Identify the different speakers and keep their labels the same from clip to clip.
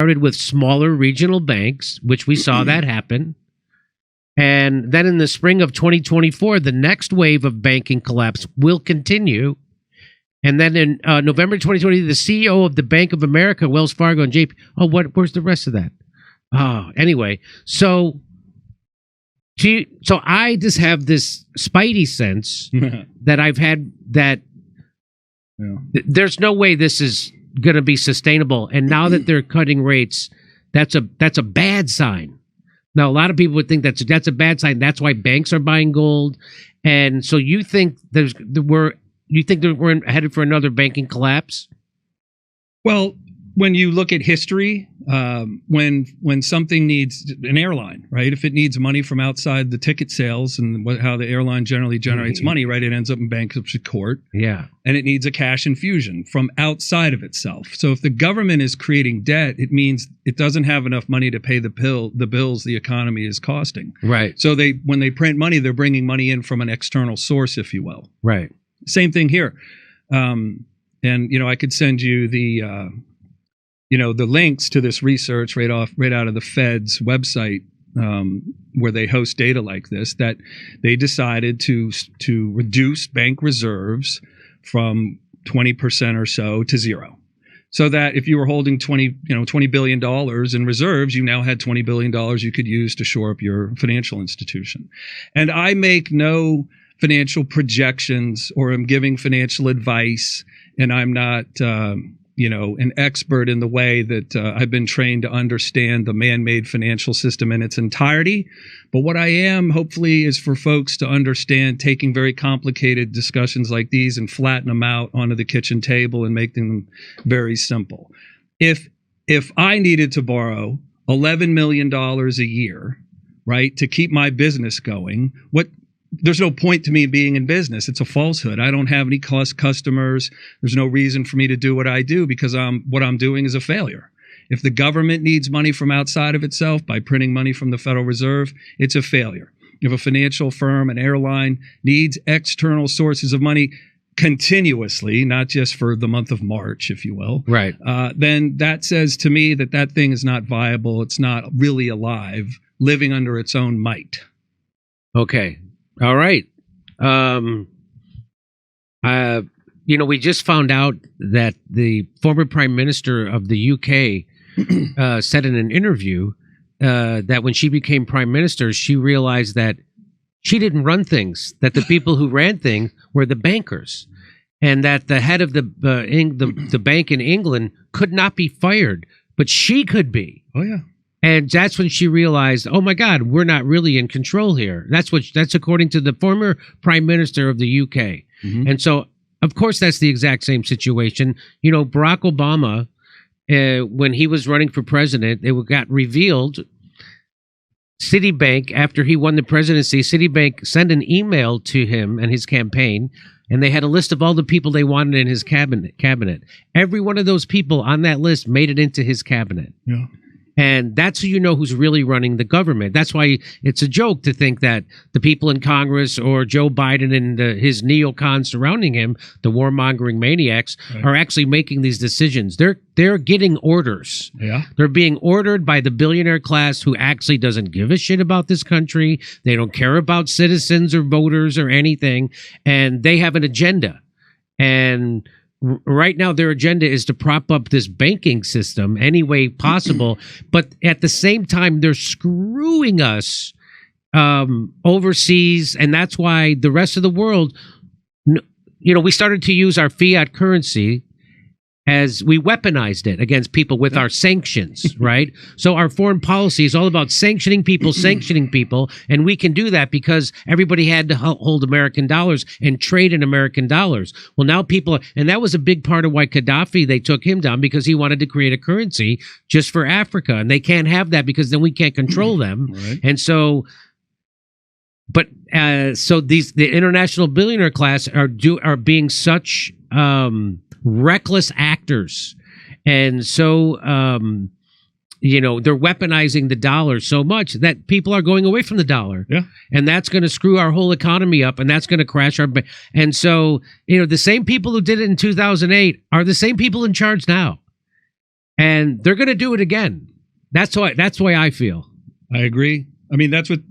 Speaker 1: started with smaller regional banks, which we saw that happen. And then in the spring of 2024, the next wave of banking collapse will continue. And then in November 2020, the CEO of the Bank of America, Wells Fargo, and JP. Oh, where's the rest of that? Oh, anyway, so I just have this spidey sense that I've had that there's no way this is going to be sustainable. And now that they're cutting rates, that's a bad sign. Now, a lot of people would think that's a bad sign. That's why banks are buying gold. And so you think we're headed for another banking collapse?
Speaker 2: Well, when you look at history, when something needs an airline, right? If it needs money from outside the ticket sales and how the airline generally generates money, right? It ends up in bankruptcy court. Yeah. And it needs a cash infusion from outside of itself. So if the government is creating debt, it means it doesn't have enough money to pay the bills the economy is costing. Right. So when they print money, they're bringing money in from an external source, if you will. Right. Same thing here. And, I could send you the links to this research right out of the Fed's website, where they host data like this, that they decided to reduce bank reserves from 20% or so to zero. So that if you were holding $20 billion in reserves, you now had $20 billion you could use to shore up your financial institution. And I make no financial projections or am giving financial advice, and I'm not an expert in the way that I've been trained to understand the man-made financial system in its entirety. But what I am, hopefully, is for folks to understand taking very complicated discussions like these and flatten them out onto the kitchen table and make them very simple. If I needed to borrow $11 million a year, right, to keep my business going, there's no point to me being in business. It's a falsehood. I don't have any customers. There's no reason for me to do what I do because what I'm doing is a failure. If the government needs money from outside of itself by printing money from the Federal Reserve, it's a failure. If a financial firm, an airline needs external sources of money continuously, not just for the month of March, if you will, right? Then that says to me that thing is not viable. It's not really alive, living under its own might. Okay. All right. We just found out that the former Prime Minister of the UK said in an interview that when she became Prime Minister, she realized that she didn't run things, that the people who ran things were the bankers, and that the head of the bank in England could not be fired, but she could be. Oh, yeah. And that's when she realized, oh my God, we're not really in control here. That's according to the former Prime Minister of the UK. Mm-hmm. And so, of course, that's the exact same situation. Barack Obama, when he was running for president, it got revealed. Citibank, after he won the presidency, Citibank sent an email to him and his campaign, and they had a list of all the people they wanted in his cabinet. Every one of those people on that list made it into his cabinet. Yeah. And that's who's really running the government. That's why it's a joke to think that the people in Congress or Joe Biden and his neocons surrounding him, the warmongering maniacs, are actually making these decisions. They're getting orders. Yeah. They're being ordered by the billionaire class who actually doesn't give a shit about this country. They don't care about citizens or voters or anything. And they have an agenda. And right now, their agenda is to prop up this banking system any way possible. But at the same time, they're screwing us overseas. And that's why the rest of the world, we started to use our fiat currency as we weaponized it against people with our sanctions, right? So our foreign policy is all about sanctioning people, and we can do that because everybody had to hold American dollars and trade in American dollars. Well, now and that was a big part of why Gaddafi, they took him down, because he wanted to create a currency just for Africa, and they can't have that because then we can't control them. Right. And so... So the international billionaire class are being such reckless actors, and so they're weaponizing the dollar so much that people are going away from the dollar. Yeah, and that's going to screw our whole economy up, and that's going to crash our. And so the same people who did it in 2008 are the same people in charge now.
Speaker 1: and they're going to do it again. That's why I feel.
Speaker 2: I agree. I mean, that's what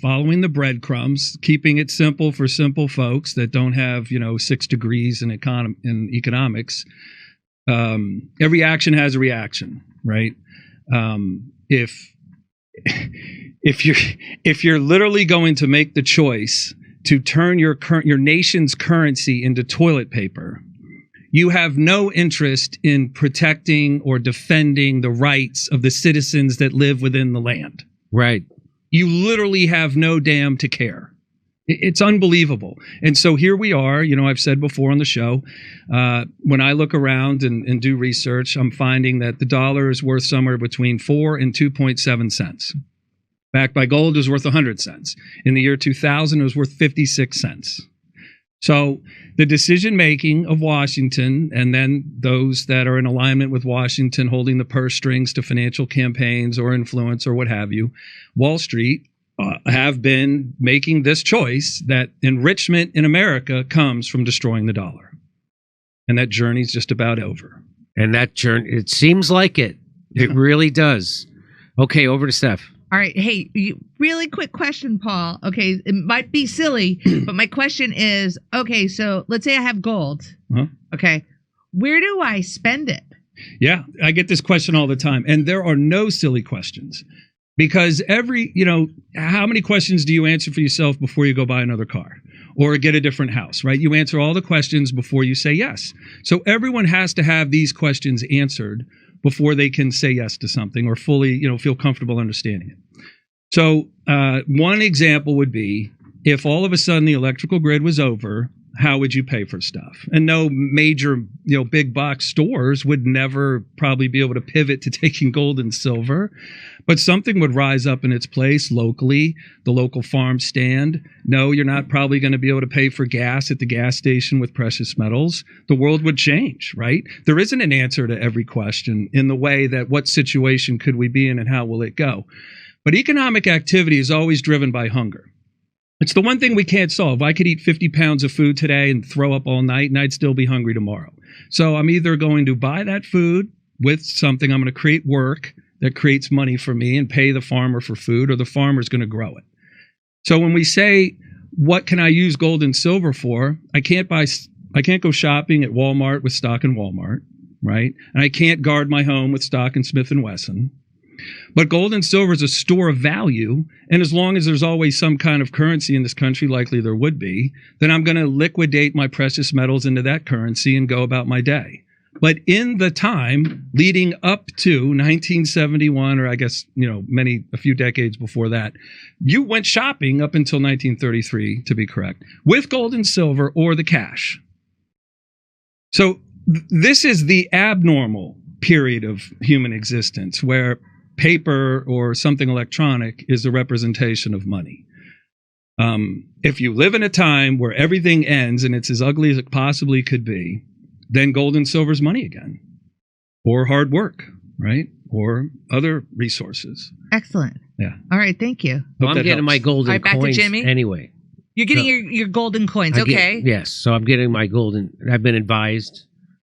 Speaker 2: following the breadcrumbs, keeping it simple for simple folks that don't have 6 degrees in economics. Every action has a reaction, right? If you're literally going to make the choice to turn your nation's currency into toilet paper, you have no interest in protecting or defending the rights of the citizens that live within the land.
Speaker 1: Right.
Speaker 2: You literally have no damn to care. It's unbelievable. And so here we are. I've said before on the show, when I look around and do research, I'm finding that the dollar is worth somewhere between 4 and 2.7 cents. Backed by gold, it was worth 100 cents. In the year 2000, it was worth 56 cents. So the decision-making of Washington, and then those that are in alignment with Washington holding the purse strings to financial campaigns or influence or what have you, Wall Street have been making this choice that enrichment in America comes from destroying the dollar. And that journey's just about over.
Speaker 1: And that journey, it seems like it. It really does. Okay, over to Steph.
Speaker 3: All right. Hey, really quick question, Paul. Okay, it might be silly, but my question is, okay, so let's say I have gold.
Speaker 2: Uh-huh.
Speaker 3: Okay. Where do I spend it?
Speaker 2: Yeah, I get this question all the time. And there are no silly questions. Because how many questions do you answer for yourself before you go buy another car or get a different house, right? You answer all the questions before you say yes. So everyone has to have these questions answered before they can say yes to something or fully, feel comfortable understanding it. So one example would be if all of a sudden the electrical grid was over, how would you pay for stuff? And no major, big box stores would never probably be able to pivot to taking gold and silver, but something would rise up in its place locally, the local farm stand. No, you're not probably going to be able to pay for gas at the gas station with precious metals. The world would change, right? There isn't an answer to every question in the way that what situation could we be in and how will it go? But economic activity is always driven by hunger. It's the one thing we can't solve. I could eat 50 pounds of food today and throw up all night, and I'd still be hungry tomorrow. So I'm either going to buy that food with something, I'm going to create work that creates money for me and pay the farmer for food, or the farmer's going to grow it. So when we say, what can I use gold and silver for? I can't go shopping at Walmart with stock in Walmart, right? And I can't guard my home with stock in Smith & Wesson. But gold and silver is a store of value, and as long as there's always some kind of currency in this country, likely there would be, then I'm going to liquidate my precious metals into that currency and go about my day. But in the time leading up to 1971, or I guess, a few decades before that, you went shopping up until 1933, to be correct, with gold and silver or the cash. So this is the abnormal period of human existence where paper or something electronic is a representation of money. If you live in a time where everything ends and it's as ugly as it possibly could be, then gold and silver is money again, or hard work, right? Or other resources.
Speaker 3: Excellent.
Speaker 2: Yeah.
Speaker 3: All right. Thank you.
Speaker 1: Well, I'm getting my golden
Speaker 3: All right, back to
Speaker 1: coins
Speaker 3: Jimmy.
Speaker 1: anyway.
Speaker 3: You're getting your golden coins. Okay.
Speaker 1: Yes. So I'm getting my golden. I've been advised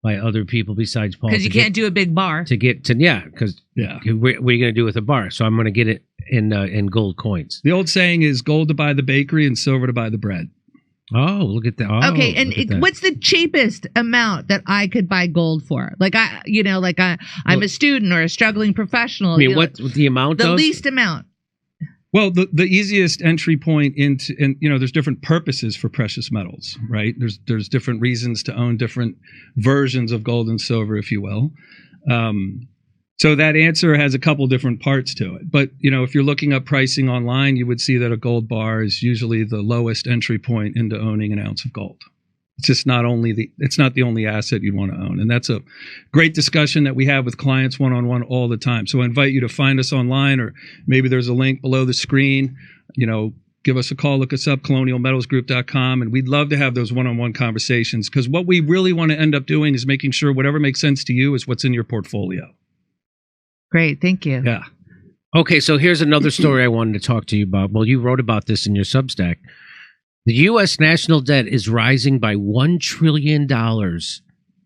Speaker 1: by other people besides Paul.
Speaker 3: Because you can't do a big bar.
Speaker 1: What are you going to do with a bar? So I'm going to get it in gold coins.
Speaker 2: The old saying is gold to buy the bakery and silver to buy the bread.
Speaker 1: Oh, look at that. Oh,
Speaker 3: okay, and what's the cheapest amount that I could buy gold for? I'm a student or a struggling professional.
Speaker 1: I mean, what's the amount?
Speaker 3: The least amount.
Speaker 2: Well, the easiest entry point into, and there's different purposes for precious metals, right? There's different reasons to own different versions of gold and silver, if you will. So that answer has a couple different parts to it. But, if you're looking up pricing online, you would see that a gold bar is usually the lowest entry point into owning an ounce of gold. It's just it's not the only asset you'd want to own. And that's a great discussion that we have with clients one-on-one all the time. So I invite you to find us online, or maybe there's a link below the screen. Give us a call, look us up, colonialmetalsgroup.com. And we'd love to have those one-on-one conversations, because what we really want to end up doing is making sure whatever makes sense to you is what's in your portfolio.
Speaker 3: Great. Thank you.
Speaker 2: Yeah.
Speaker 1: Okay, so here's another story I wanted to talk to you about. Well, you wrote about this in your Substack. The U.S. national debt is rising by $1 trillion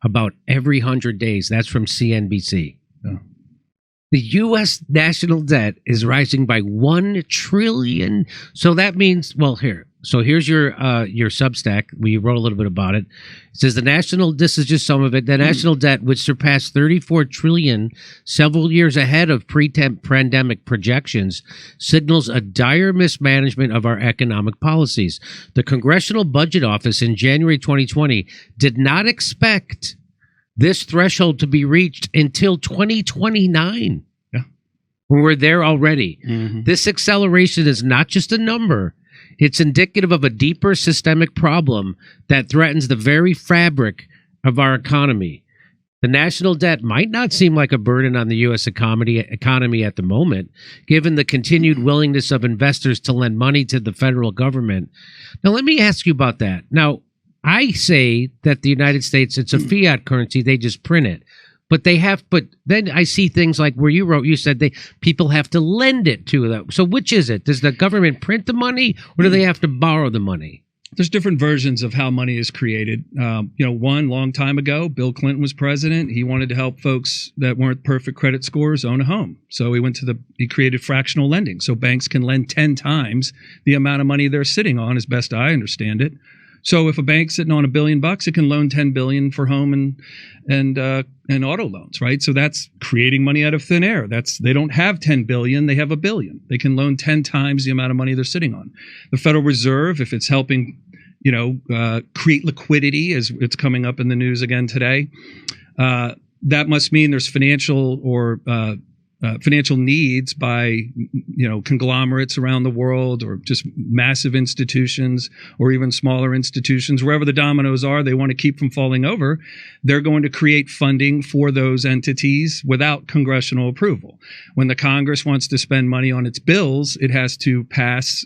Speaker 1: about every 100 days. That's from CNBC. The U.S. national debt is rising by $1 trillion. So that means, well, here. So here's your Substack. We wrote a little bit about it. It says this is just some of it. The national debt, which surpassed $34 trillion several years ahead of pre-pandemic projections, signals a dire mismanagement of our economic policies. The Congressional Budget Office in January 2020 did not expect this threshold to be reached until 2029.
Speaker 2: Yeah.
Speaker 1: We're there already.
Speaker 2: Mm-hmm.
Speaker 1: This acceleration is not just a number. It's indicative of a deeper systemic problem that threatens the very fabric of our economy. The national debt might not seem like a burden on the U.S. economy at the moment, given the continued willingness of investors to lend money to the federal government. Now, let me ask you about that. Now, I say that the United States, it's a fiat currency. They just print it. But then I see things like where you said people have to lend it to them. So which is it? Does the government print the money or do they have to borrow the money?
Speaker 2: There's different versions of how money is created. One long time ago, Bill Clinton was president. He wanted to help folks that weren't perfect credit scores own a home. So he created fractional lending. So banks can lend 10 times the amount of money they're sitting on, as best I understand it. So if a bank's sitting on $1 billion, it can loan $10 billion for home and auto loans, right? So that's creating money out of thin air. They don't have $10 billion, they have $1 billion. They can loan 10 times the amount of money they're sitting on. The Federal Reserve, if it's helping, create liquidity, as it's coming up in the news again today, that must mean there's financial needs by, conglomerates around the world, or just massive institutions, or even smaller institutions. Wherever the dominoes are, they want to keep from falling over. They're going to create funding for those entities without congressional approval. When the Congress wants to spend money on its bills, it has to pass,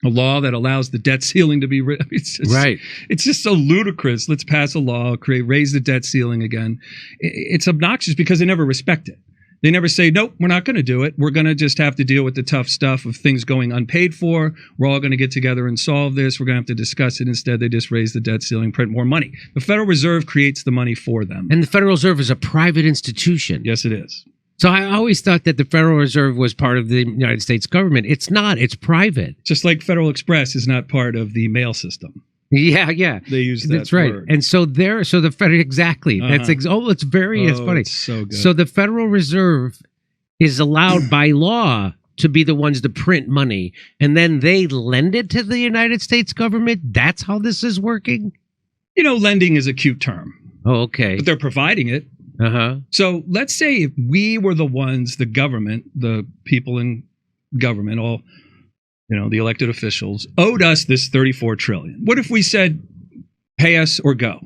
Speaker 2: a law that allows the debt ceiling to be right. It's just so ludicrous. Let's pass a law, raise the debt ceiling again. It's obnoxious because they never respect it. They never say, nope, we're not going to do it. We're going to just have to deal with the tough stuff of things going unpaid for. We're all going to get together and solve this. We're going to have to discuss it. Instead, they just raise the debt ceiling, print more money. The Federal Reserve creates the money for them.
Speaker 1: And the Federal Reserve is a private institution.
Speaker 2: Yes, it is.
Speaker 1: So I always thought that the Federal Reserve was part of the United States government. It's not. It's private.
Speaker 2: Just like Federal Express is not part of the mail system.
Speaker 1: Yeah.
Speaker 2: They use that
Speaker 1: That's right.
Speaker 2: word.
Speaker 1: And so the Federal, exactly.
Speaker 2: Uh-huh.
Speaker 1: It's funny.
Speaker 2: It's so good.
Speaker 1: So the Federal Reserve is allowed by law to be the ones to print money, and then they lend it to the United States government. That's how this is working.
Speaker 2: Lending is a cute term.
Speaker 1: Oh, okay.
Speaker 2: But they're providing it.
Speaker 1: Uh-huh.
Speaker 2: So let's say if we were the ones, the government, the people in government, all, the elected officials, owed us this $34 trillion. What if we said, pay us or go,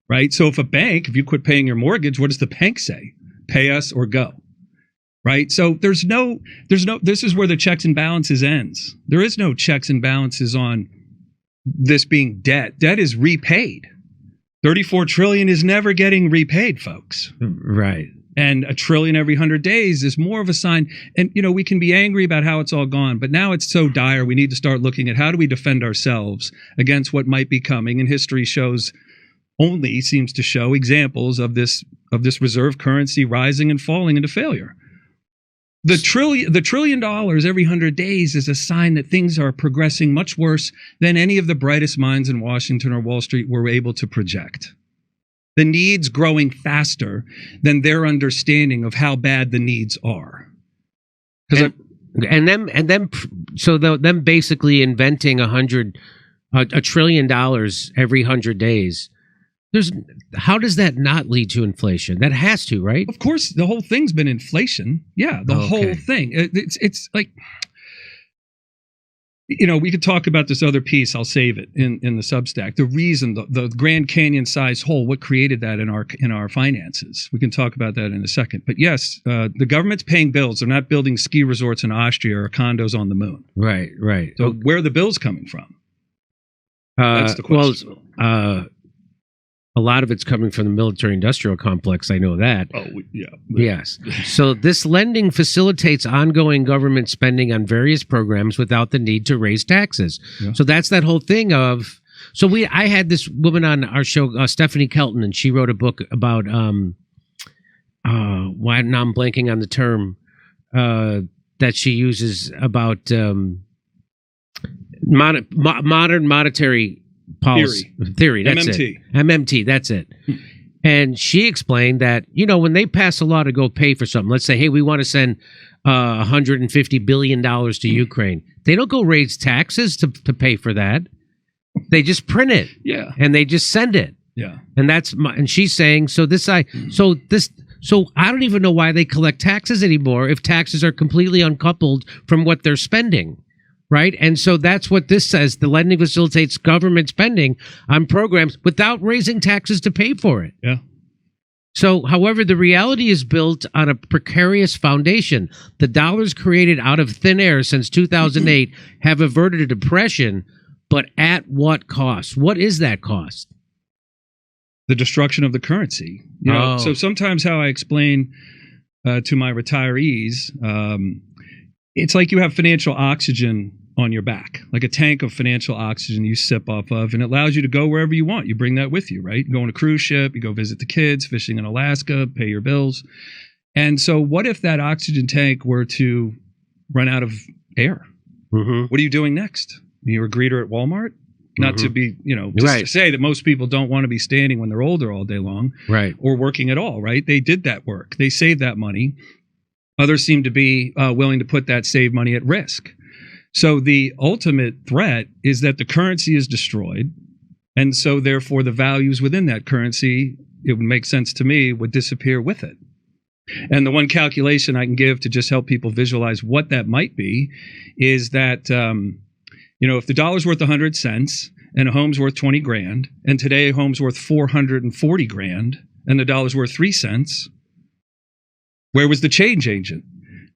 Speaker 2: right? So if you quit paying your mortgage, what does the bank say? Pay us or go, right? So this is where the checks and balances ends. There is no checks and balances on this being debt. Debt is repaid. $34 trillion is never getting repaid, folks.
Speaker 1: Right.
Speaker 2: And $1 trillion every 100 days is more of a sign. And, we can be angry about how it's all gone, but now it's so dire. We need to start looking at how do we defend ourselves against what might be coming. And history seems to show examples of this reserve currency rising and falling into failure. The $1 trillion every 100 days is a sign that things are progressing much worse than any of the brightest minds in Washington or Wall Street were able to project. The needs growing faster than their understanding of how bad the needs are.
Speaker 1: Them basically inventing $1 trillion every 100 days. How does that not lead to inflation? That has to, right?
Speaker 2: Of course, the whole thing's been inflation. Yeah, the whole thing. It's like, we could talk about this other piece. I'll save it in the Substack. The reason, the Grand Canyon size hole, what created that in our finances. We can talk about that in a second. But yes, the government's paying bills. They're not building ski resorts in Austria or condos on the moon.
Speaker 1: Right.
Speaker 2: So where are the bills coming from? That's the question.
Speaker 1: Well, a lot of it's coming from the military-industrial complex. I know that.
Speaker 2: Oh, yeah.
Speaker 1: Yes. So this lending facilitates ongoing government spending on various programs without the need to raise taxes. Yeah. So that's that whole thing of. So I had this woman on our show, Stephanie Kelton, and she wrote a book about why now I'm blanking on the term that she uses about modern monetary policy theory. That's
Speaker 2: MMT.
Speaker 1: it. MMT. That's it. And she explained that, when they pass a law to go pay for something, let's say, hey, we want to send $150 billion to Ukraine. They don't go raise taxes to pay for that. They just print it.
Speaker 2: Yeah.
Speaker 1: And they just send it.
Speaker 2: Yeah.
Speaker 1: And and she's saying, so I don't even know why they collect taxes anymore if taxes are completely uncoupled from what they're spending. Right. And so that's what this says. The lending facilitates government spending on programs without raising taxes to pay for it.
Speaker 2: Yeah.
Speaker 1: So, however, the reality is built on a precarious foundation. The dollars created out of thin air since 2008 have averted a depression, but at what cost? What is that cost?
Speaker 2: The destruction of the currency. So sometimes how I explain to my retirees, it's like you have financial oxygen on your back, like a tank of financial oxygen you sip off of, and it allows you to go wherever you want. You bring that with you, right? You go on a cruise ship, you go visit the kids, fishing in Alaska, pay your bills. And so what if that oxygen tank were to run out of air?
Speaker 1: Mm-hmm.
Speaker 2: What are you doing next? You're a greeter at Walmart? Not to be, just to say that most people don't want to be standing when they're older all day long,
Speaker 1: right?
Speaker 2: Or working at all, right? They did that work. They saved that money. Others seem to be willing to put that saved money at risk. So the ultimate threat is that the currency is destroyed. And so therefore the values within that currency, it would make sense to me, would disappear with it. And the one calculation I can give to just help people visualize what that might be is that, if the dollar's worth 100 cents and a home's worth 20 grand, and today a home's worth 440 grand and the dollar's worth 3 cents, where was the change agent?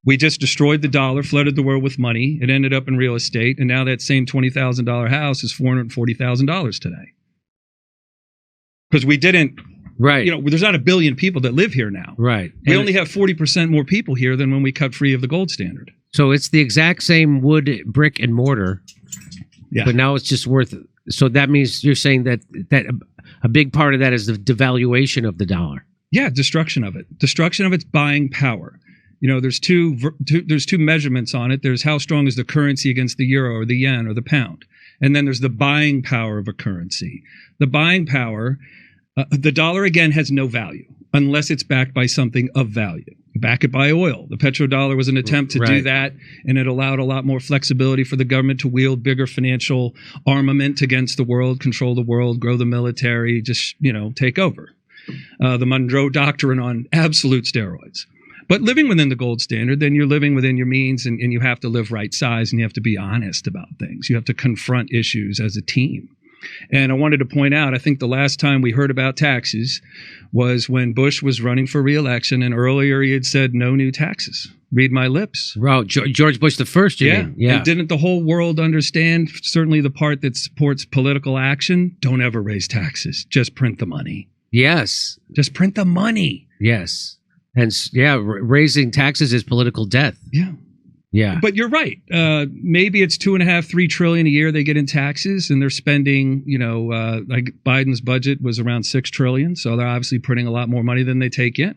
Speaker 2: We just destroyed the dollar, flooded the world with money. It ended up in real estate. And now that same $20,000 house is $440,000 today. Because we didn't,
Speaker 1: right?
Speaker 2: There's not a billion people that live here now.
Speaker 1: Right.
Speaker 2: We only have 40% more people here than when we cut free of the gold standard.
Speaker 1: So it's the exact same wood, brick, and mortar.
Speaker 2: Yeah.
Speaker 1: But now it's just worth. So that means you're saying that a big part of that is the devaluation of the dollar.
Speaker 2: Yeah, destruction of it. Destruction of its buying power. There's two measurements on it. There's how strong is the currency against the euro or the yen or the pound. And then there's the buying power of a currency. The buying power, the dollar, again, has no value unless it's backed by something of value. Back it by oil. The petrodollar was an attempt to do that, and it allowed a lot more flexibility for the government to wield bigger financial armament against the world, control the world, grow the military, just, take over. The Monroe Doctrine on absolute steroids. But living within the gold standard, then you're living within your means, and you have to live right size, and you have to be honest about things. You have to confront issues as a team. And I wanted to point out, I think the last time we heard about taxes was when Bush was running for re-election, and earlier he had said no new taxes. Read my lips.
Speaker 1: Wow, George Bush the first, you mean? Yeah.
Speaker 2: And didn't the whole world understand, certainly the part that supports political action, don't ever raise taxes. Just print the money.
Speaker 1: Yes.
Speaker 2: Just print the money.
Speaker 1: Yes. And raising taxes is political death.
Speaker 2: Yeah.
Speaker 1: Yeah.
Speaker 2: But you're right. Maybe it's $2.5–3 trillion a year they get in taxes, and they're spending, like Biden's budget was around $6 trillion. So they're obviously printing a lot more money than they take in.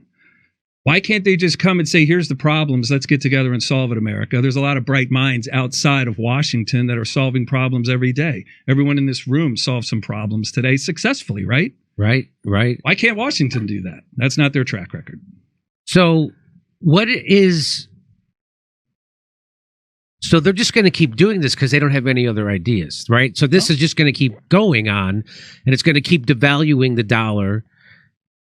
Speaker 2: Why can't they just come and say, here's the problems, let's get together and solve it, America? There's a lot of bright minds outside of Washington that are solving problems every day. Everyone in this room solved some problems today successfully, right?
Speaker 1: Right.
Speaker 2: Why can't Washington do that? That's not their track record.
Speaker 1: So so they're just going to keep doing this because they don't have any other ideas, right? So this is just going to keep going on, and it's going to keep devaluing the dollar.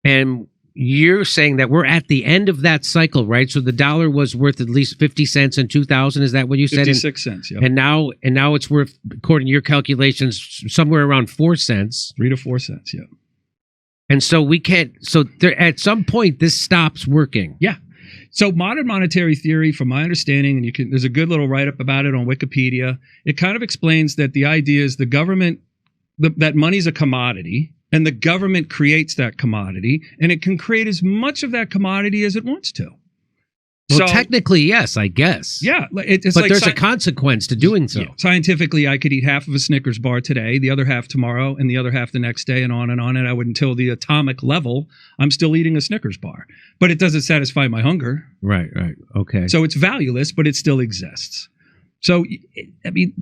Speaker 1: And you're saying that we're at the end of that cycle, right? So the dollar was worth at least 50 cents in 2000. Is that what you said?
Speaker 2: 56 cents, yeah.
Speaker 1: And now it's worth, according to your calculations, somewhere around 4 cents.
Speaker 2: 3 to 4 cents, yeah.
Speaker 1: And so we can't. So at some point, this stops working.
Speaker 2: Yeah. So modern monetary theory, from my understanding, and there's a good little write-up about it on Wikipedia. It kind of explains that the idea is the government, that money's a commodity, and the government creates that commodity, and it can create as much of that commodity as it wants to.
Speaker 1: Well, technically, yes, I guess.
Speaker 2: Yeah, it's
Speaker 1: but
Speaker 2: like
Speaker 1: there's a consequence to doing so.
Speaker 2: Yeah, scientifically, I could eat half of a Snickers bar today, the other half tomorrow, and the other half the next day, and on and on. And I would, until the atomic level, I'm still eating a Snickers bar. But it doesn't satisfy my hunger.
Speaker 1: Right. Okay.
Speaker 2: So it's valueless, but it still exists. So, I mean,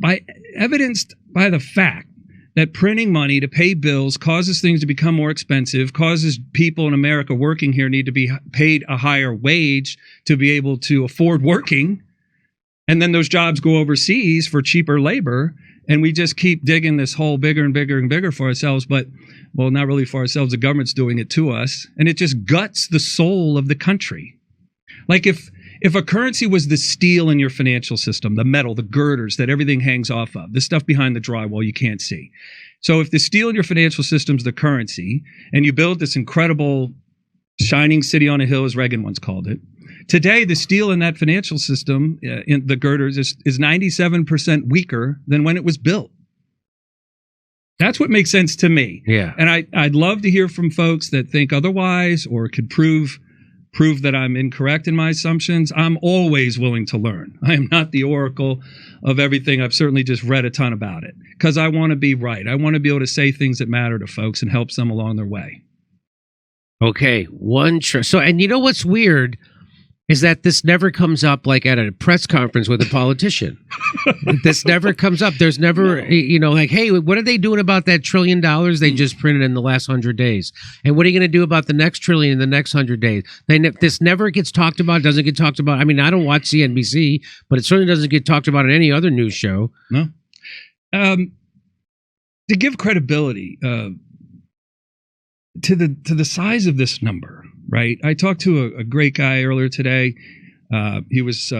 Speaker 2: evidenced by the fact that printing money to pay bills causes things to become more expensive, causes people in America working here need to be paid a higher wage to be able to afford working. And then those jobs go overseas for cheaper labor. And we just keep digging this hole bigger and bigger and bigger for ourselves. But, well, not really for ourselves. The government's doing it to us. And it just guts the soul of the country. Like if a currency was the steel in your financial system, the metal, the girders that everything hangs off of, the stuff behind the drywall you can't see. So if the steel in your financial system is the currency, and you build this incredible shining city on a hill, as Reagan once called it, today the steel in that financial system, in the girders, is 97% weaker than when it was built. That's what makes sense to me.
Speaker 1: Yeah.
Speaker 2: And I'd love to hear from folks that think otherwise or could prove that I'm incorrect in my assumptions. I'm always willing to learn. I am not the oracle of everything. I've certainly just read a ton about it because I want to be right. I want to be able to say things that matter to folks and help them along their way.
Speaker 1: Okay. So, and you know what's weird is that this never comes up like at a press conference with a politician. This never comes up. There's never, like, hey, what are they doing about that $1 trillion they just printed in the last 100 days? And what are you going to do about the next trillion in the next 100 days? This never gets talked about, doesn't get talked about. I mean, I don't watch CNBC, but it certainly doesn't get talked about in any other news show.
Speaker 2: No. To give credibility to the size of this number, right? I talked to a great guy earlier today. He was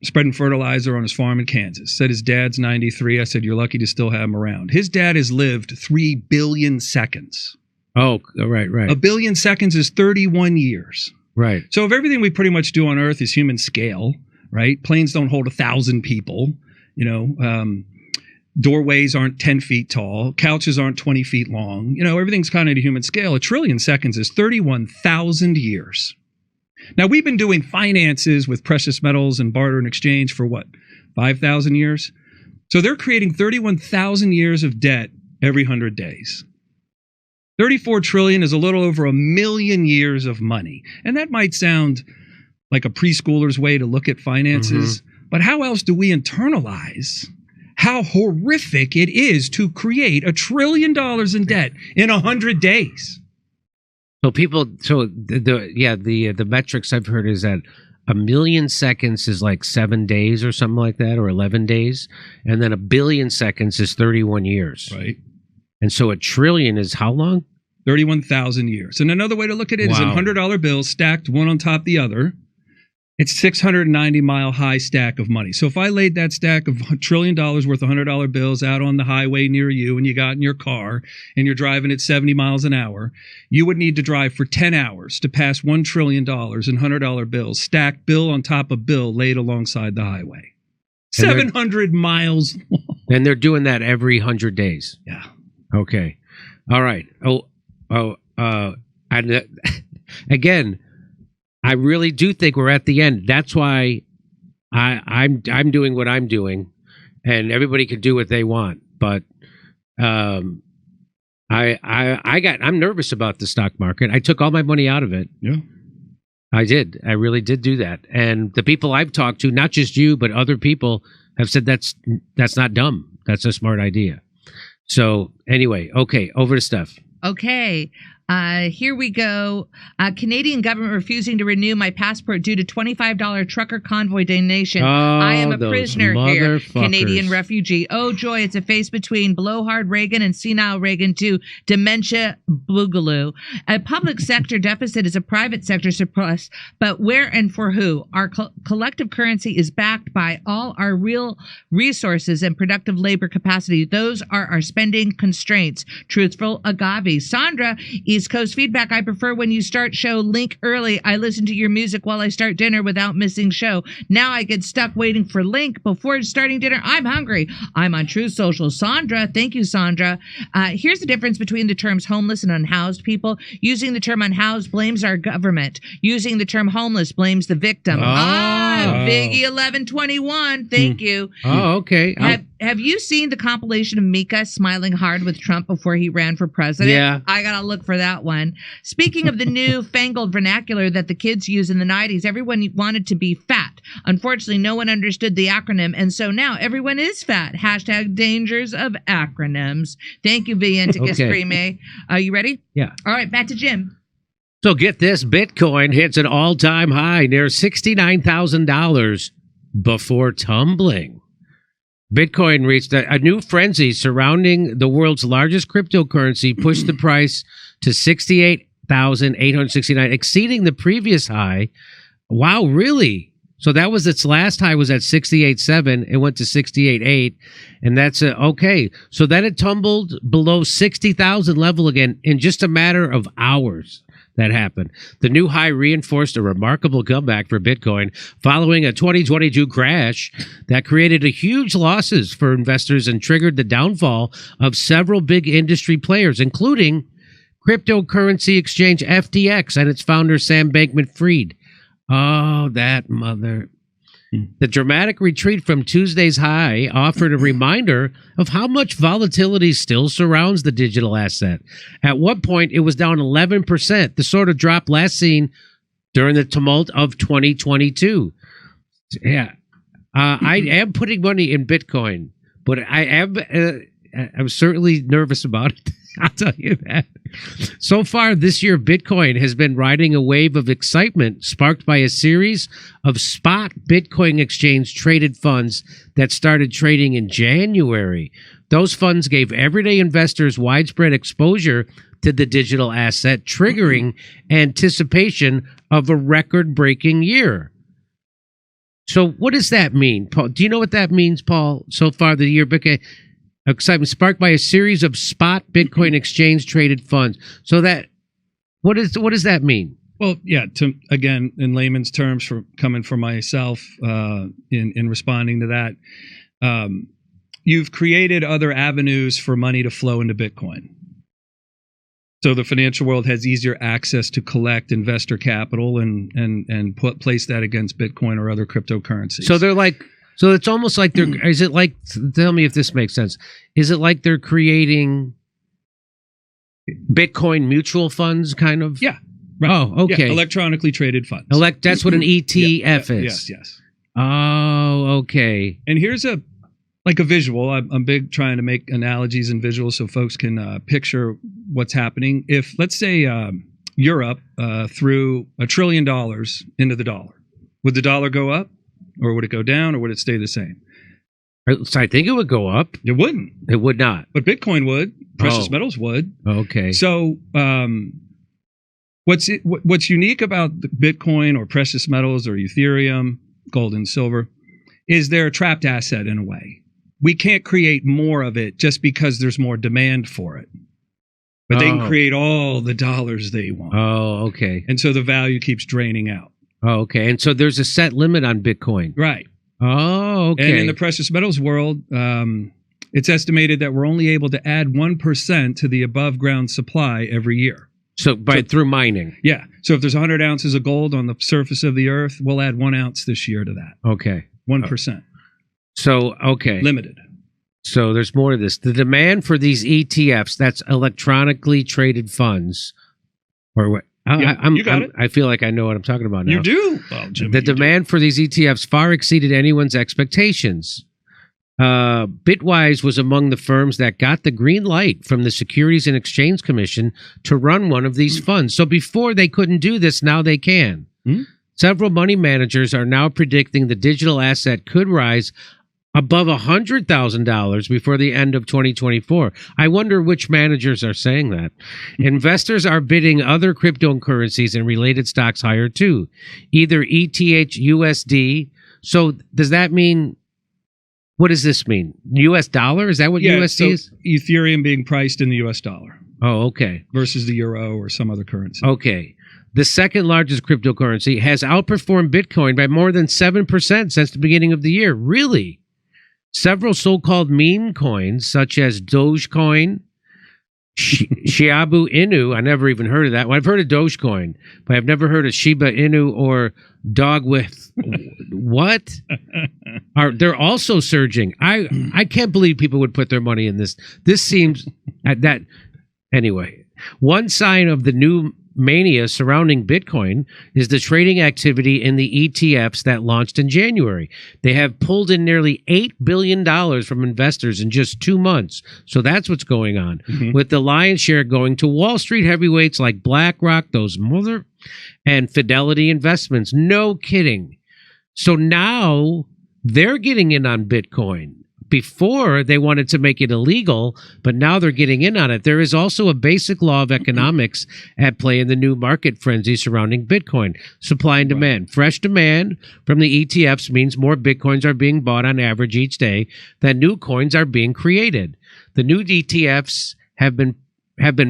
Speaker 2: spreading fertilizer on his farm in Kansas. Said his dad's 93. I said, you're lucky to still have him around. His dad has lived 3 billion seconds.
Speaker 1: Oh, right.
Speaker 2: 1 billion seconds is 31 years.
Speaker 1: Right.
Speaker 2: So if everything we pretty much do on Earth is human scale, right? Planes don't hold 1,000 people, doorways aren't 10 feet tall. Couches aren't 20 feet long. Everything's kind of at a human scale. 1 trillion seconds is 31,000 years. Now, we've been doing finances with precious metals and barter and exchange for 5,000 years? So they're creating 31,000 years of debt every 100 days. 34 trillion is a little over 1 million years of money. And that might sound like a preschooler's way to look at finances. Mm-hmm. But how else do we internalize how horrific it is to create $1 trillion in debt in 100 days?
Speaker 1: So the metrics I've heard is that 1 million seconds is like 7 days or something like that, or 11 days. And then 1 billion seconds is 31 years.
Speaker 2: Right.
Speaker 1: And so 1 trillion is how long?
Speaker 2: 31,000 years. And another way to look at it is in $100 bills stacked one on top of the other. It's 690-mile high stack of money. So if I laid that stack of $1 trillion worth of $100 bills out on the highway near you and you got in your car and you're driving at 70 miles an hour, you would need to drive for 10 hours to pass $1 trillion in $100 bills, stacked bill on top of bill laid alongside the highway. 700 miles long.
Speaker 1: And they're doing that every 100 days.
Speaker 2: Yeah.
Speaker 1: Okay. All right. Again, I really do think we're at the end. That's why I'm doing what I'm doing, and everybody can do what they want. But I'm nervous about the stock market. I took all my money out of it.
Speaker 2: Yeah,
Speaker 1: I did. I really did do that. And the people I've talked to, not just you, but other people, have said that's not dumb. That's a smart idea. So anyway, okay, over to Steph.
Speaker 3: Okay. Here we go. Canadian government refusing to renew my passport due to $25 trucker convoy donation. I am a prisoner here. Canadian refugee. Oh, joy. It's a face between blowhard Reagan and senile Reagan to dementia boogaloo. A public sector deficit is a private sector surplus, but where and for who? Our collective currency is backed by all our real resources and productive labor capacity. Those are our spending constraints. Truthful agave. Sandra East Coast feedback. I prefer when you start show link early. I listen to your music while I start dinner without missing show. Now I get stuck waiting for link before starting dinner. I'm hungry. I'm on Truth Social. Sandra, thank you, Sandra. Here's the difference between the terms homeless and unhoused people. Using the term unhoused blames our government. Using the term homeless blames the victim. Biggie 1121. Thank you.
Speaker 1: Oh, okay.
Speaker 3: Have you seen the compilation of Mika smiling hard with Trump before he ran for president?
Speaker 1: Yeah.
Speaker 3: I gotta look for that one. Speaking of the new fangled vernacular that the kids use in the 90s, everyone wanted to be fat. Unfortunately, no one understood the acronym, and so now everyone is fat. Hashtag dangers of acronyms. Thank you, Vienticus Prime. Are you ready?
Speaker 1: Yeah.
Speaker 3: All right, back to Jim.
Speaker 1: So get this, Bitcoin hits an all-time high near $69,000 before tumbling. Bitcoin reached a new frenzy surrounding the world's largest cryptocurrency, pushed the price to $68,869, exceeding the previous high. Wow, really? So that was its last high was at 68.7. It went to 68.8, and that's okay. So then it tumbled below 60,000 level again in just a matter of hours. That happened. The new high reinforced a remarkable comeback for Bitcoin following a 2022 crash that created a huge losses for investors and triggered the downfall of several big industry players, including cryptocurrency exchange FTX and its founder Sam Bankman-Fried. Oh, that mother. The dramatic retreat from Tuesday's high offered a reminder of how much volatility still surrounds the digital asset. At one point, it was down 11%, the sort of drop last seen during the tumult of 2022. Yeah, I am putting money in Bitcoin, but I'm certainly nervous about it. I'll tell you that. So far this year, Bitcoin has been riding a wave of excitement sparked by a series of spot Bitcoin exchange traded funds that started trading in January. Those funds gave everyday investors widespread exposure to the digital asset, triggering anticipation of a record-breaking year. So what does that mean, Paul? Do you know what that means, Paul? So far the year, Bitcoin excitement sparked by a series of spot Bitcoin exchange traded funds. So that what does that mean?
Speaker 2: Well, yeah. Again, in layman's terms, for coming from myself, in responding to that, you've created other avenues for money to flow into Bitcoin. So the financial world has easier access to collect investor capital and place that against Bitcoin or other cryptocurrencies.
Speaker 1: So they're like. So it's almost like they're, is it like, tell me if this makes sense. Is it like they're creating Bitcoin mutual funds kind of?
Speaker 2: Yeah. Right.
Speaker 1: Oh, okay.
Speaker 2: Yeah, electronically traded funds.
Speaker 1: That's what an ETF is.
Speaker 2: Yes.
Speaker 1: Oh, okay.
Speaker 2: And here's a visual. I'm big trying to make analogies and visuals so folks can picture what's happening. If, let's say, Europe threw $1 trillion into the dollar, would the dollar go up? Or would it go down, or would it stay the same?
Speaker 1: So I think it would go up.
Speaker 2: It wouldn't.
Speaker 1: It would not.
Speaker 2: But Bitcoin would. Precious metals would.
Speaker 1: Okay.
Speaker 2: So what's unique about Bitcoin or precious metals or Ethereum, gold and silver, is they're a trapped asset in a way. We can't create more of it just because there's more demand for it. But they can create all the dollars they want. Oh,
Speaker 1: okay.
Speaker 2: And so the value keeps draining out.
Speaker 1: Oh, okay. And so there's a set limit on Bitcoin.
Speaker 2: Right.
Speaker 1: Oh, okay.
Speaker 2: And in the precious metals world, it's estimated that we're only able to add 1% to the above ground supply every year.
Speaker 1: So through mining.
Speaker 2: Yeah. So if there's 100 ounces of gold on the surface of the earth, we'll add 1 ounce this year to that.
Speaker 1: Okay.
Speaker 2: 1%.
Speaker 1: So, okay.
Speaker 2: Limited.
Speaker 1: So there's more to this. The demand for these ETFs, that's electronically traded funds, or what?
Speaker 2: You got it.
Speaker 1: I feel like I know what I'm talking about now.
Speaker 2: You do. Well, Jimmy,
Speaker 1: the demand for these ETFs far exceeded anyone's expectations. Bitwise was among the firms that got the green light from the Securities and Exchange Commission to run one of these funds. So before they couldn't do this, now they can. Several money managers are now predicting the digital asset could rise above $100,000 before the end of 2024. I wonder which managers are saying that. Investors are bidding other cryptocurrencies and related stocks higher too, either ETH/USD. So does that mean, what does this mean? US dollar? Is that what USD is?
Speaker 2: Ethereum being priced in the US dollar.
Speaker 1: Oh, okay.
Speaker 2: Versus the euro or some other currency.
Speaker 1: Okay. The second largest cryptocurrency has outperformed Bitcoin by more than 7% since the beginning of the year. Really? Several so-called meme coins, such as Dogecoin, Shiba Inu, I never even heard of that. Well, I've heard of Dogecoin, but I've never heard of Shiba Inu or dog with what? They're also surging. I can't believe people would put their money in this. This seems that anyway. One sign of the new mania surrounding Bitcoin is the trading activity in the ETFs that launched in January. They have pulled in nearly $8 billion from investors in just 2 months. So that's what's going on. With the lion's share going to Wall Street heavyweights like BlackRock, and Fidelity Investments. No kidding. So now they're getting in on Bitcoin. Before, they wanted to make it illegal, but now they're getting in on it. There is also a basic law of economics at play in the new market frenzy surrounding Bitcoin. Supply and demand. Fresh demand from the ETFs means more Bitcoins are being bought on average each day than new coins are being created. The new ETFs have been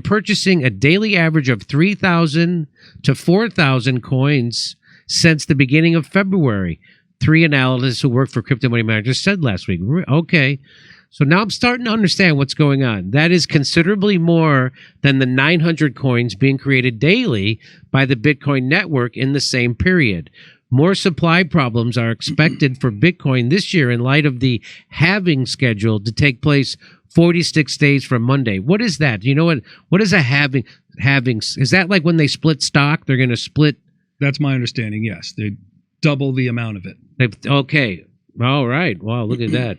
Speaker 1: purchasing a daily average of 3,000 to 4,000 coins since the beginning of February. 3 analysts who work for Crypto Money Managers said last week. Okay, so now I'm starting to understand what's going on. That is considerably more than the 900 coins being created daily by the Bitcoin network in the same period. More supply problems are expected for Bitcoin this year in light of the halving scheduled to take place 46 days from Monday. What is that? You know what is a halving? Is that like when they split stock? They're going to split?
Speaker 2: That's my understanding, yes. They double the amount of it.
Speaker 1: Okay. All right. Wow, look at that.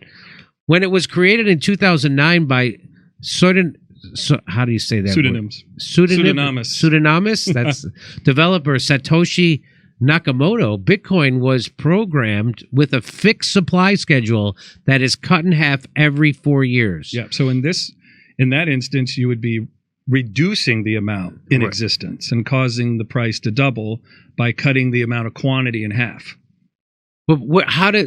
Speaker 1: When it was created in 2009 by how do you say that?
Speaker 2: Pseudonyms.
Speaker 1: Pseudonymous. That's developer Satoshi Nakamoto. Bitcoin was programmed with a fixed supply schedule that is cut in half every 4 years.
Speaker 2: Yeah. So in that instance, you would be reducing the amount in existence and causing the price to double by cutting the amount of quantity in half.
Speaker 1: But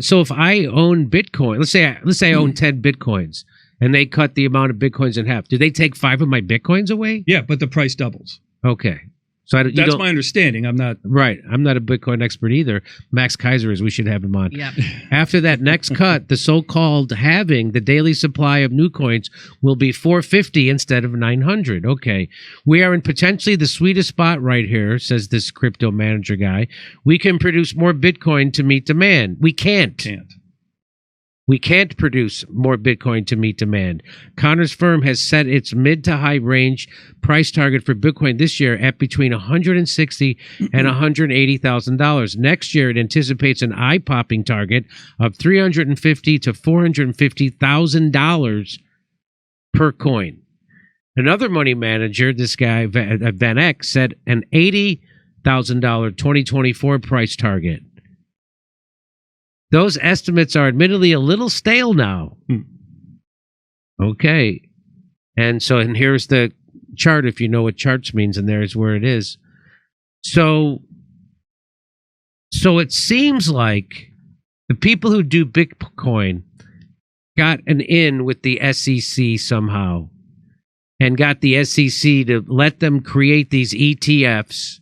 Speaker 1: so if I own Bitcoin, let's say I own 10 Bitcoins and they cut the amount of Bitcoins in half, do they take 5 of my Bitcoins away?
Speaker 2: Yeah, but the price doubles.
Speaker 1: Okay. So
Speaker 2: that's my understanding. I'm not
Speaker 1: I'm not a Bitcoin expert either. Max Kaiser is. We should have him on.
Speaker 3: Yep.
Speaker 1: After that next cut, the so-called halving, the daily supply of new coins will be 450 instead of 900. Okay, we are in potentially the sweetest spot right here, says this crypto manager guy. We can produce more Bitcoin to meet demand. We can't. We can't produce more Bitcoin to meet demand. Connor's firm has set its mid to high range price target for Bitcoin this year at between $160,000 and $180,000. Next year, it anticipates an eye-popping target of $350,000 to $450,000 per coin. Another money manager, this guy, Van Eck, set an $80,000 2024 price target. Those estimates are admittedly a little stale now. Okay. And here's the chart, if you know what charts means, and there's where it is. So it seems like the people who do Bitcoin got an in with the SEC somehow and got the SEC to let them create these ETFs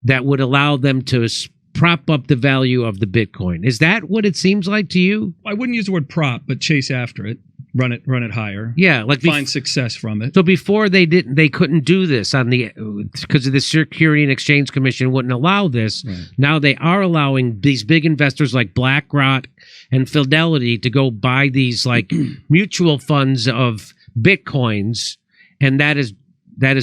Speaker 1: that would allow them to prop up the value of the Bitcoin. Is that what it seems like to you?
Speaker 2: I wouldn't use the word prop, but chase after it, run it higher.
Speaker 1: Yeah, like
Speaker 2: find success from it.
Speaker 1: So before they couldn't do this because of the Security and Exchange Commission wouldn't allow this. Right. Now they are allowing these big investors like BlackRock and Fidelity to go buy these like mutual funds of Bitcoins, and that is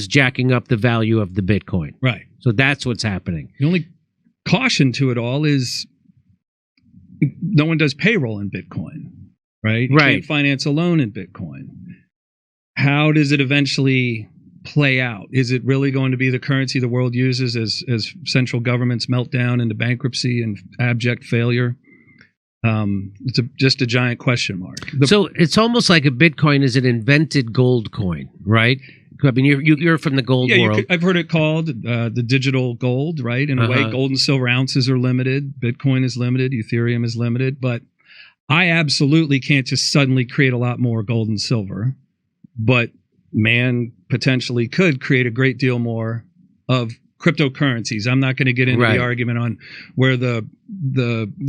Speaker 1: jacking up the value of the Bitcoin.
Speaker 2: Right.
Speaker 1: So that's what's happening.
Speaker 2: The only caution to it all is no one does payroll in Bitcoin, right? You can't finance a loan in Bitcoin. How does it eventually play out? Is it really going to be the currency the world uses as central governments melt down into bankruptcy and abject failure? It's just a giant question mark.
Speaker 1: So it's almost like a Bitcoin is an invented gold coin, right? I mean, you're from the gold world.
Speaker 2: I've heard it called the digital gold, right? In a way, gold and silver ounces are limited. Bitcoin is limited. Ethereum is limited. But I absolutely can't just suddenly create a lot more gold and silver. But man potentially could create a great deal more of cryptocurrencies. I'm not going to get into the argument on where the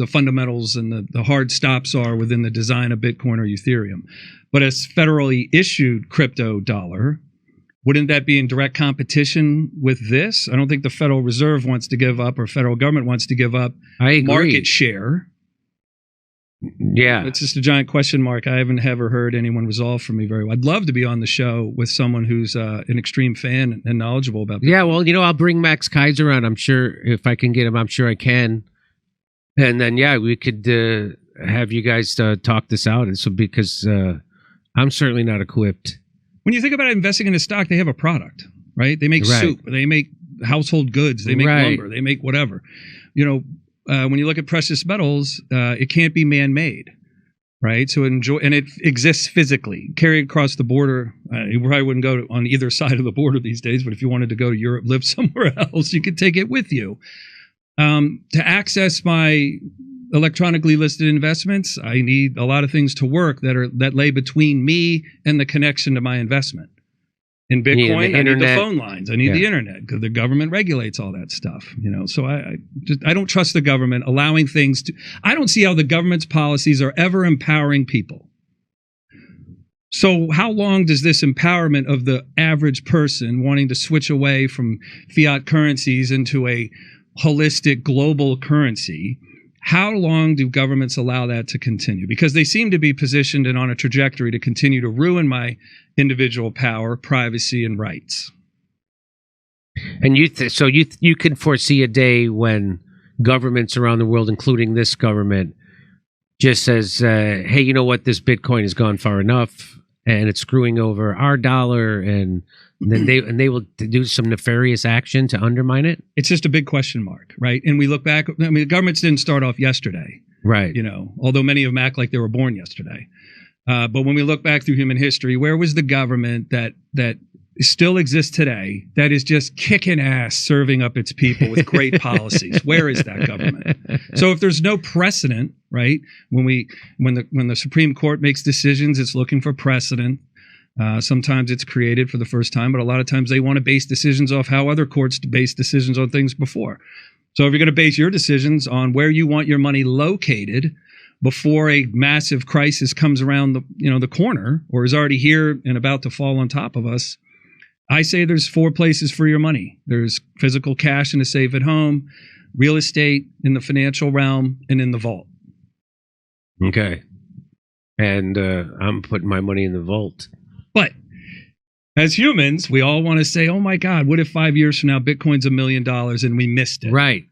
Speaker 2: fundamentals and the hard stops are within the design of Bitcoin or Ethereum. But as federally issued crypto dollar, wouldn't that be in direct competition with this? I don't think the Federal Reserve wants to give up, or federal government wants to give up market share.
Speaker 1: Yeah.
Speaker 2: It's just a giant question mark. I haven't ever heard anyone resolve for me very well. I'd love to be on the show with someone who's an extreme fan and knowledgeable about that.
Speaker 1: Yeah, well, I'll bring Max Kaiser on. I'm sure if I can get him, I'm sure I can. And then, we could have you guys talk this out. And so because I'm certainly not equipped.
Speaker 2: When you think about investing in a stock, they have a product, right? They make soup. They make household goods. They make lumber. They make whatever. When you look at precious metals, it can't be man-made, right? So and it exists physically. Carried across the border, you probably wouldn't go on either side of the border these days, but if you wanted to go to Europe, live somewhere else, you could take it with you. To access my electronically listed investments, I need a lot of things to work that lay between me and the connection to my investment. In Bitcoin, I need the phone lines. I need the internet because the government regulates all that stuff. So I don't trust the government allowing things to. I don't see how the government's policies are ever empowering people. So how long does this empowerment of the average person wanting to switch away from fiat currencies into a holistic global currency? How long do governments allow that to continue? Because they seem to be positioned and on a trajectory to continue to ruin my individual power, privacy, and rights.
Speaker 1: And you can foresee a day when governments around the world, including this government, just says, "Hey, you know what? This Bitcoin has gone far enough, and it's screwing over our dollar," and then they will do some nefarious action to undermine it.
Speaker 2: It's just a big question mark, right? And we look back. The governments didn't start off yesterday,
Speaker 1: right?
Speaker 2: Although many of them act like they were born yesterday. But when we look back through human history, where was the government that still exists today that is just kicking ass, serving up its people with great policies? Where is that government? So if there's no precedent, right? When the Supreme Court makes decisions, it's looking for precedent. Sometimes it's created for the first time, but a lot of times they want to base decisions off how other courts base decisions on things before. So if you're going to base your decisions on where you want your money located before a massive crisis comes around the corner or is already here and about to fall on top of us, I say there's 4 places for your money. There's physical cash in a safe at home, real estate in the financial realm, and in the vault.
Speaker 1: Okay. And I'm putting my money in the vault.
Speaker 2: But as humans, we all want to say, oh my God, what if 5 years from now Bitcoin's $1 million and we missed it?
Speaker 1: Right.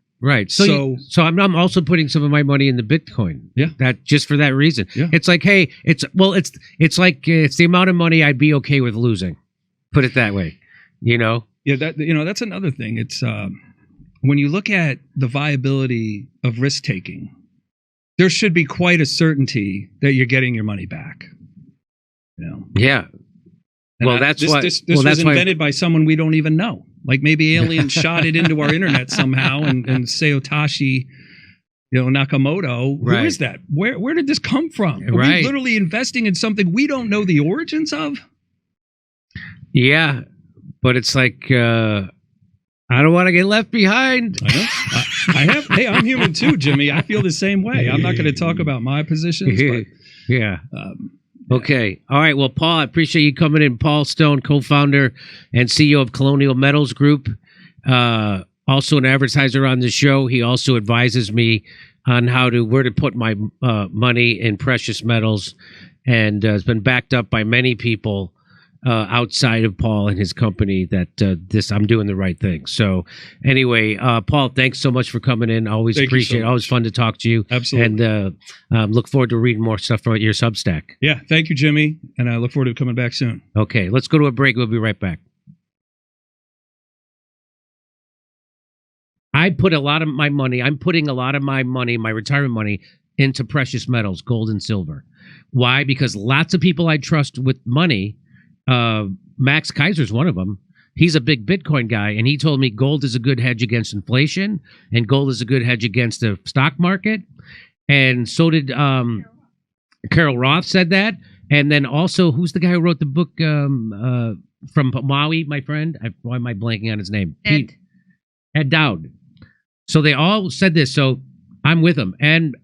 Speaker 1: So I'm also putting some of my money in the Bitcoin.
Speaker 2: Yeah.
Speaker 1: That just for that reason. Yeah. It's like, hey, it's the amount of money I'd be okay with losing. Put it that way. Yeah, that's another thing. It's when you look at the viability of risk taking, there should be quite a certainty that you're getting your money back. Yeah.
Speaker 2: And this was invented by someone we don't even know. Like maybe aliens shot it into our internet somehow, and Satoshi, Nakamoto. Who is that? Where did this come from? Are we literally investing in something we don't know the origins of?
Speaker 1: Yeah, but it's like I don't want to get left behind.
Speaker 2: I know. Hey, I'm human too, Jimmy. I feel the same way. I'm not going to talk about my positions. But,
Speaker 1: yeah. Okay. All right. Well, Paul, I appreciate you coming in. Paul Stone, co-founder and CEO of Colonial Metals Group. Also an advertiser on the show. He also advises me on where to put my money in precious metals, and has been backed up by many people outside of Paul and his company that I'm doing the right thing. So anyway, Paul, thanks so much for coming in. Always appreciate it. Always fun to talk to you.
Speaker 2: Absolutely.
Speaker 1: And look forward to reading more stuff from your Substack.
Speaker 2: Yeah. Thank you, Jimmy. And I look forward to coming back soon.
Speaker 1: Okay. Let's go to a break. We'll be right back. I'm putting a lot of my money, my retirement money, into precious metals, gold and silver. Why? Because lots of people I trust with money, Max Kaiser's one of them. He's a big Bitcoin guy, and he told me gold is a good hedge against inflation, and gold is a good hedge against the stock market. And so did Carol Roth said that. And then also, who's the guy who wrote the book from Maui, my friend? Why am I blanking on his name? Ed Dowd. So they all said this. So I'm with them. And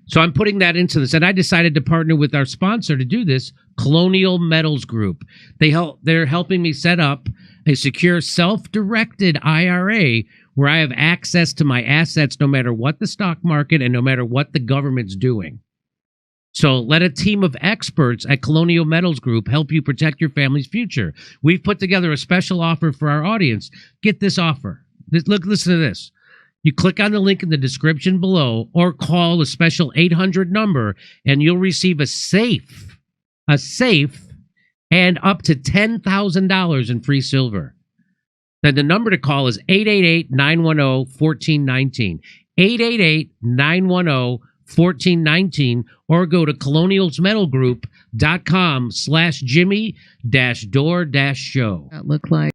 Speaker 1: so I'm putting that into this. And I decided to partner with our sponsor to do this, Colonial Metals Group. They're helping me set up a secure, self-directed IRA where I have access to my assets no matter what the stock market and no matter what the government's doing. So let a team of experts at Colonial Metals Group help you protect your family's future. We've put together a special offer for our audience. Get this offer. Listen to this. You click on the link in the description below or call a special 800 number and you'll receive a safe and up to $10,000 in free silver. Then the number to call is 888-910-1419. 888-910-1419 or go to colonialsmetalgroup.com/Jimmy-Dore-Show.
Speaker 3: That look like.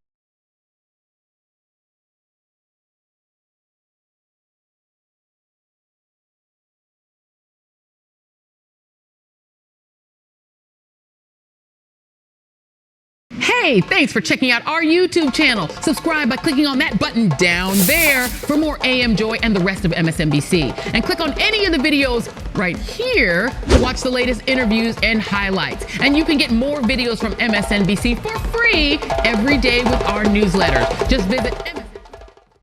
Speaker 4: Hey, thanks for checking out our YouTube channel. Subscribe by clicking on that button down there for more AM Joy and the rest of MSNBC. And click on any of the videos right here to watch the latest interviews and highlights. And you can get more videos from MSNBC for free every day with our newsletters. Just visit